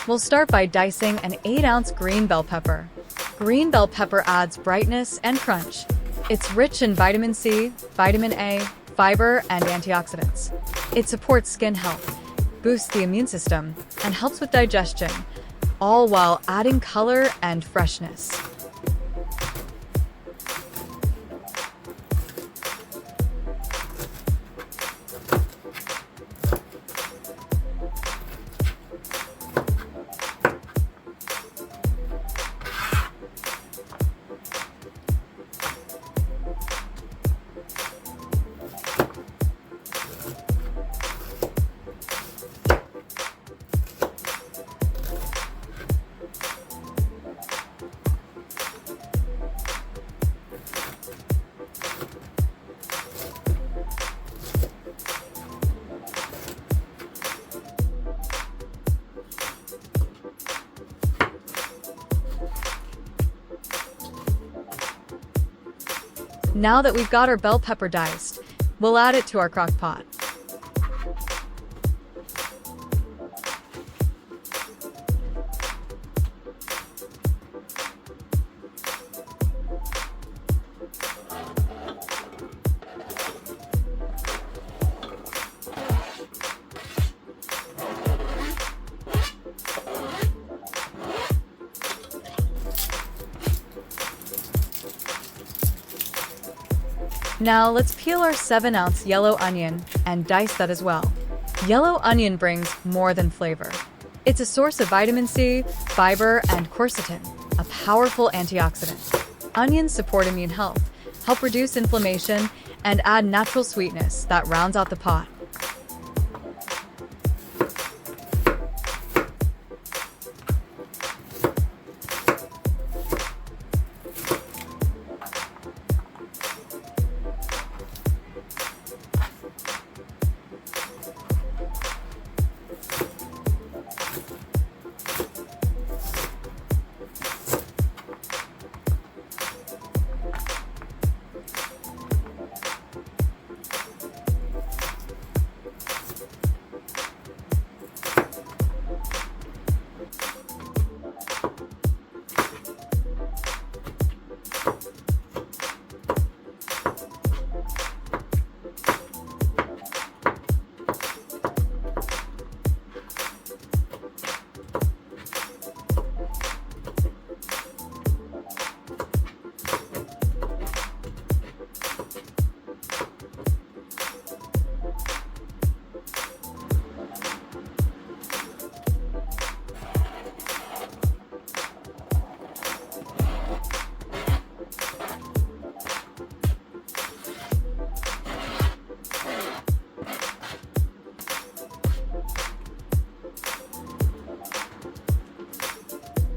We'll start by dicing an 8-ounce green bell pepper. Green bell pepper adds brightness and crunch. It's rich in vitamin C, vitamin A, fiber, and antioxidants. It supports skin health, boosts the immune system, and helps with digestion, all while adding color and freshness. Now that we've got our bell pepper diced, we'll add it to our crock pot. Now let's peel our 7-ounce yellow onion and dice that as well. Yellow onion brings more than flavor. It's a source of vitamin C, fiber, and quercetin, a powerful antioxidant. Onions support immune health, help reduce inflammation, and add natural sweetness that rounds out the pot.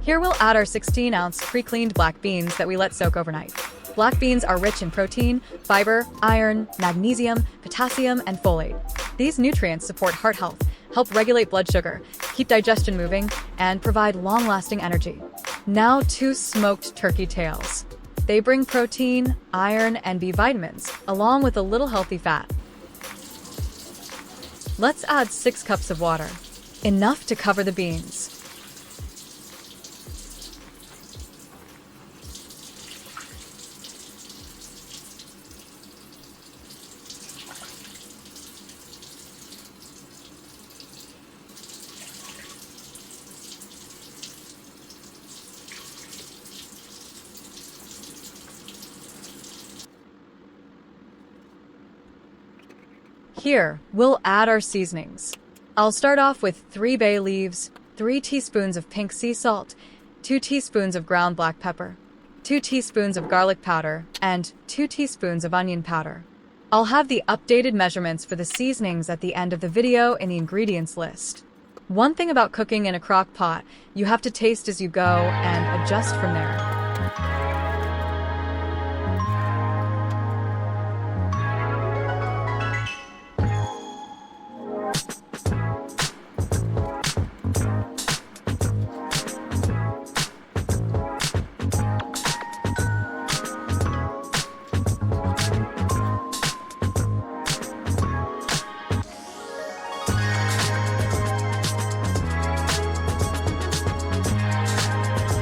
Here we'll add our 16-ounce pre-cleaned black beans that we let soak overnight. Black beans are rich in protein, fiber, iron, magnesium, potassium, and folate. These nutrients support heart health, help regulate blood sugar, keep digestion moving, and provide long-lasting energy. Now 2 smoked turkey tails. They bring protein, iron, and B vitamins, along with a little healthy fat. Let's add 6 cups of water, enough to cover the beans. Here, we'll add our seasonings. I'll start off with 3 bay leaves, 3 teaspoons of pink sea salt, 2 teaspoons of ground black pepper, 2 teaspoons of garlic powder, and 2 teaspoons of onion powder. I'll have the updated measurements for the seasonings at the end of the video in the ingredients list. One thing about cooking in a crock pot, you have to taste as you go and adjust from there.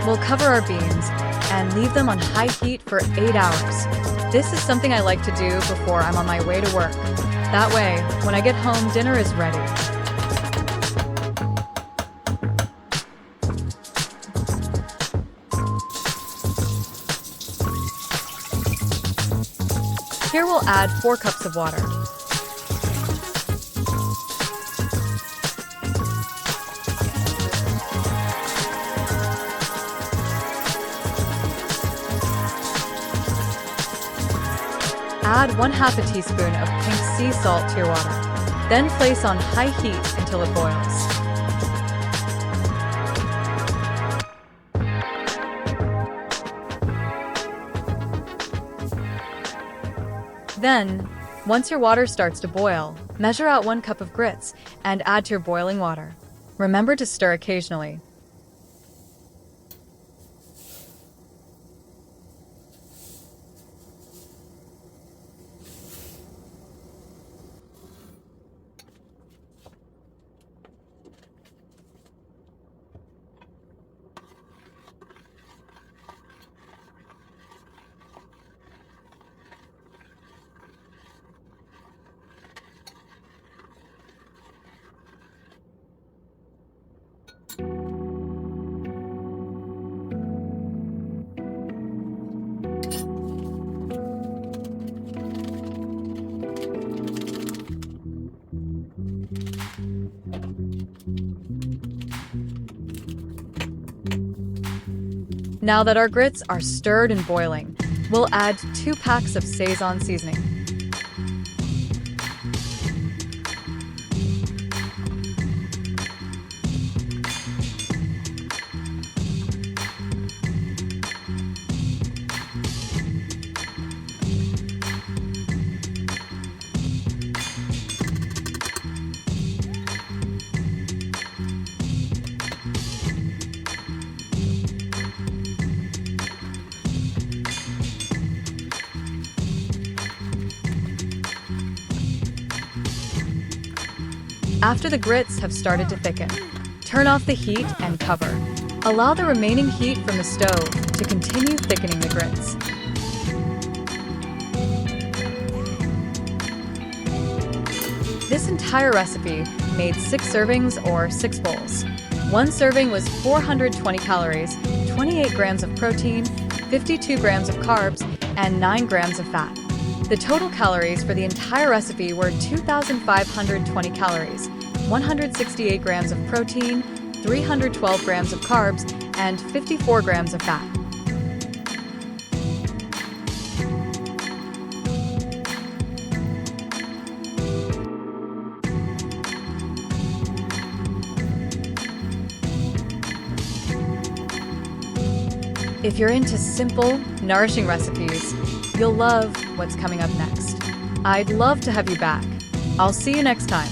We'll cover our beans and leave them on high heat for 8 hours. This is something I like to do before I'm on my way to work. That way, when I get home, dinner is ready. Here we'll add 4 cups of water. Add 1/2 teaspoon of pink sea salt to your water. Then place on high heat until it boils. Then, once your water starts to boil, measure out 1 cup of grits and add to your boiling water. Remember to stir occasionally. Now that our grits are stirred and boiling, we'll add 2 packs of saison seasoning. After the grits have started to thicken, turn off the heat and cover. Allow the remaining heat from the stove to continue thickening the grits. This entire recipe made 6 servings or 6 bowls. 1 serving was 420 calories, 28 grams of protein, 52 grams of carbs, and 9 grams of fat. The total calories for the entire recipe were 2,520 calories, 168 grams of protein, 312 grams of carbs, and 54 grams of fat. If you're into simple, nourishing recipes, you'll love what's coming up next. I'd love to have you back. I'll see you next time.